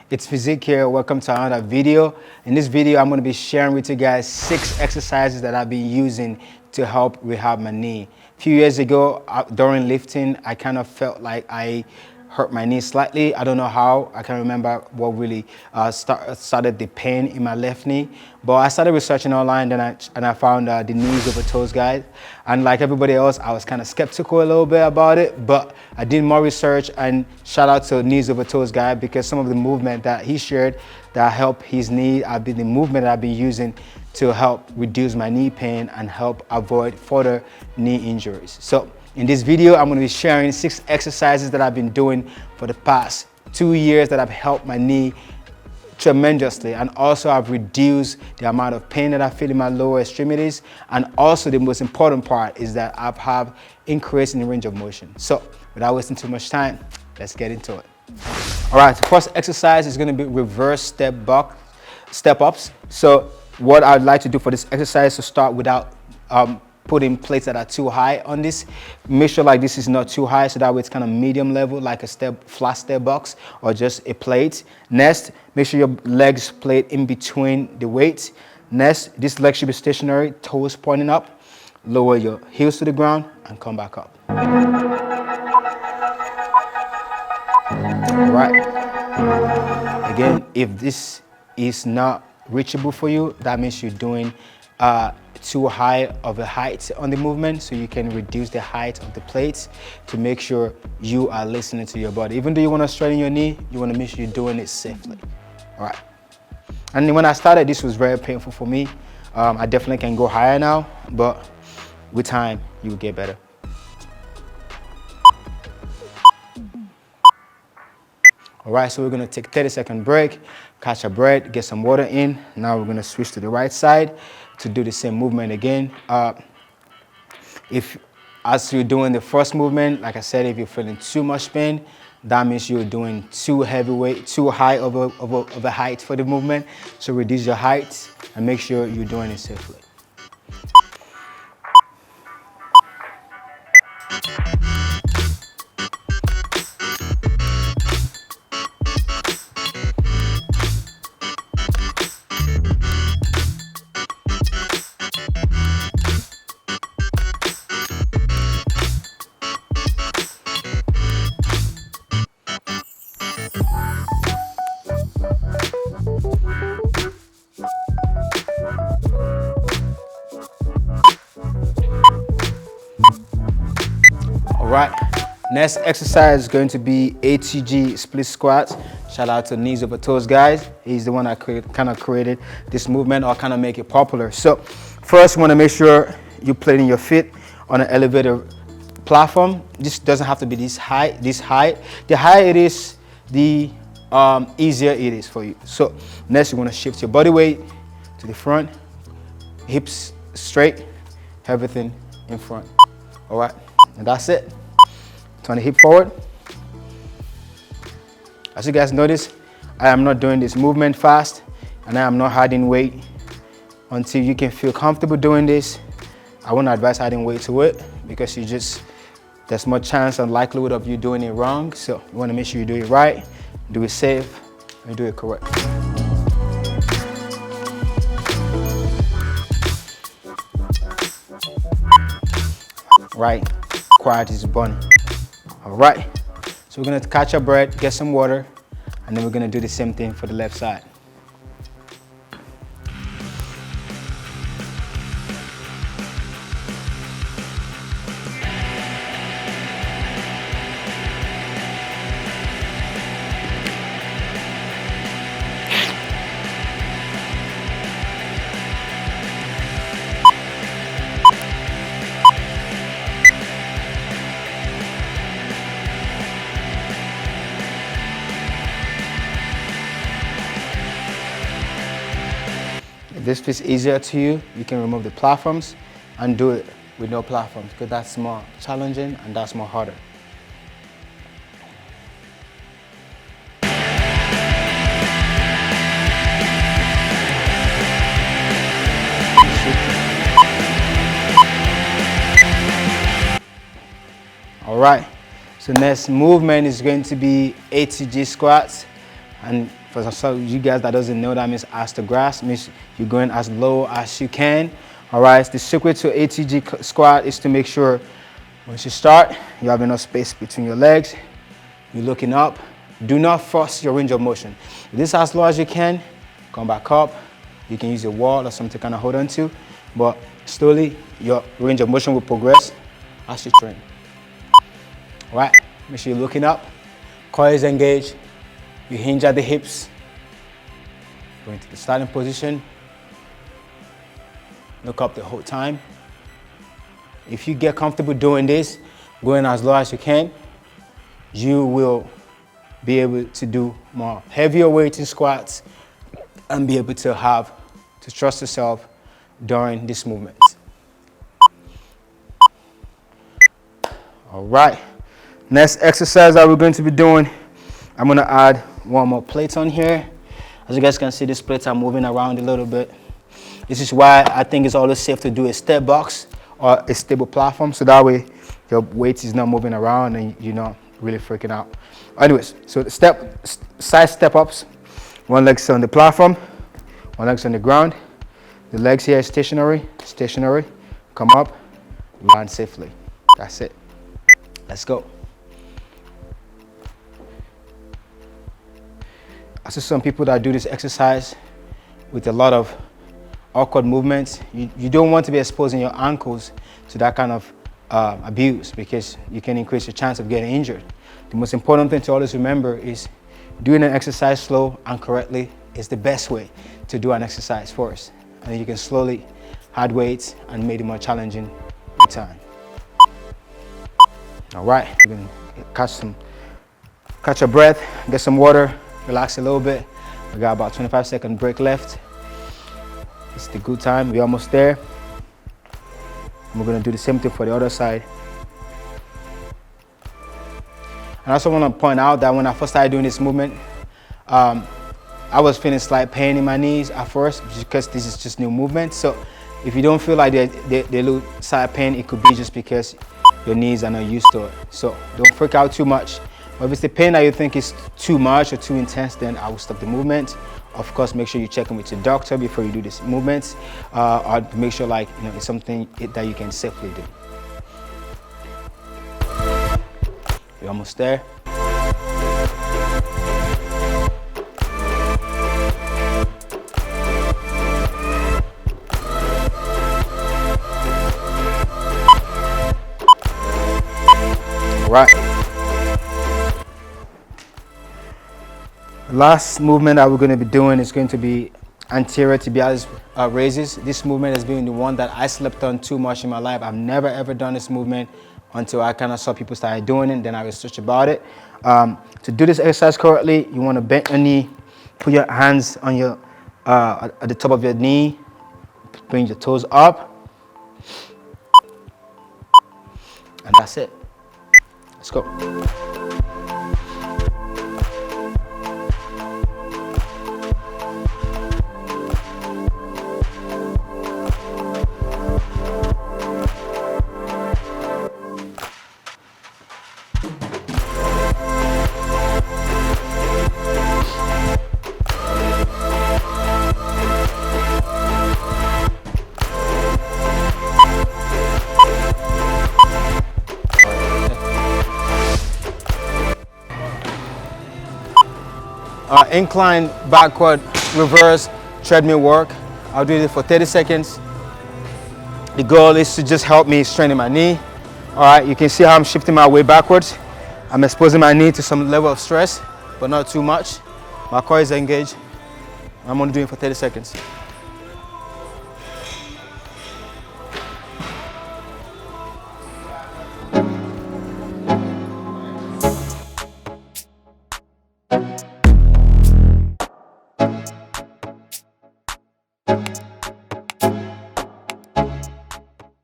It's Phyzeek here. Welcome to another video. In this video, I'm going to be sharing with you guys 6 exercises that I've been using to help rehab my knee. A few years ago, during lifting, I kind of felt like I hurt my knee slightly. I don't know how. I can't remember what really started the pain in my left knee. But I started researching online, and I found the knees over toes guide. And like everybody else, I was kind of skeptical a little bit about it. But I did more research, and shout out to knees over toes guide, because some of the movement that he shared that helped his knee, the movement that I've been using to help reduce my knee pain and help avoid further knee injuries. So in this video, I'm going to be sharing 6 exercises that I've been doing for the past 2 years that have helped my knee tremendously, and also I've reduced the amount of pain that I feel in my lower extremities, and also the most important part is that I've have increase in the range of motion. So without wasting too much time, let's get into it. All right, the first exercise is going to be reverse step ups. So what I'd like to do for this exercise is to start without putting plates that are too high on this. Make sure like this is not too high, so that way it's kind of medium level, like a flat step box or just a plate. Next, make sure your legs plate in between the weights. Next, this leg should be stationary, toes pointing up. Lower your heels to the ground and come back up. All right. Again, if this is not reachable for you, that means you're doing too high of a height on the movement, so you can reduce the height of the plates to make sure you are listening to your body. Even though you want to straighten your knee, you want to make sure you're doing it safely. All right. And when I started, this was very painful for me. I definitely can go higher now, but with time, you will get better. All right, so we're going to take a 30-second break, catch a breath, get some water in. Now we're going to switch to the right side to do the same movement again. As you're doing the first movement, like I said, if you're feeling too much pain, that means you're doing too high of a height for the movement. So reduce your height and make sure you're doing it safely. All right, next exercise is going to be ATG split squats. Shout out to knees over toes guys. He's the one that kind of created this movement, or kind of make it popular. So first, you want to make sure you're planting your feet on an elevated platform. This doesn't have to be this high. The higher it is, the easier it is for you. So next, you want to shift your body weight to the front, hips straight, everything in front. All right, and that's it. Turn the hip forward. As you guys notice, I am not doing this movement fast, and I am not adding weight until you can feel comfortable doing this. I wouldn't advise adding weight to it, because there's more chance and likelihood of you doing it wrong. So you want to make sure you do it right, do it safe, and do it correct. Right, quiet is burning. All right, so we're gonna catch our breath, get some water, and then we're gonna do the same thing for the left side. If this feels easier to you, you can remove the platforms and do it with no platforms, because that's more challenging and that's more harder. All right, so next movement is going to be ATG squats. And For some of you guys that doesn't know, that means as to grasp, means you're going as low as you can. All right, the secret to ATG squat is to make sure once you start, you have enough space between your legs. You're looking up. Do not force your range of motion. If this is as low as you can, come back up. You can use a wall or something to kind of hold on to, but slowly your range of motion will progress as you train. All right, make sure you're looking up. Core is engaged. You hinge at the hips. Go into the starting position. Look up the whole time. If you get comfortable doing this, going as low as you can, you will be able to do more heavier weights in squats and be able to trust yourself during this movement. All right, next exercise that we're going to be doing, I'm gonna add one more plate on here. As you guys can see, these plates are moving around a little bit. This is why I think it's always safe to do a step box or a stable platform, so that way your weight is not moving around and you're not really freaking out. Anyways, so the side step ups, one leg's on the platform, one leg's on the ground. The legs here is stationary, come up, land safely. That's it. Let's go. I see some people that do this exercise with a lot of awkward movements. You don't want to be exposing your ankles to that kind of abuse, because you can increase your chance of getting injured. The most important thing to always remember is doing an exercise slow and correctly is the best way to do an exercise first. And then you can slowly add weights and make it more challenging with time. All right, you can catch your breath, get some water, relax a little bit. We got about 25-second break left. It's the good time, we're almost there. And we're gonna do the same thing for the other side. And I also want to point out that when I first started doing this movement, I was feeling slight pain in my knees at first, because this is just new movement. So if you don't feel like they lose slight pain, it could be just because your knees are not used to it. So don't freak out too much. But if it's the pain that you think is too much or too intense, then I will stop the movement. Of course, make sure you check in with your doctor before you do these movements, or make sure it's something that you can safely do. We're almost there. All right. The last movement that we're going to be doing is going to be anterior tibialis raises. This movement has been the one that I slept on too much in my life. I've never ever done this movement until I kind of saw people started doing it, then I researched about it. To do this exercise correctly, you want to bend your knee, put your hands on your at the top of your knee, bring your toes up, and that's it. Let's go. Incline, backward, reverse, treadmill work. I'll do it for 30 seconds. The goal is to just help me strengthen my knee. All right, you can see how I'm shifting my weight backwards. I'm exposing my knee to some level of stress, but not too much. My core is engaged. I'm gonna do it for 30 seconds.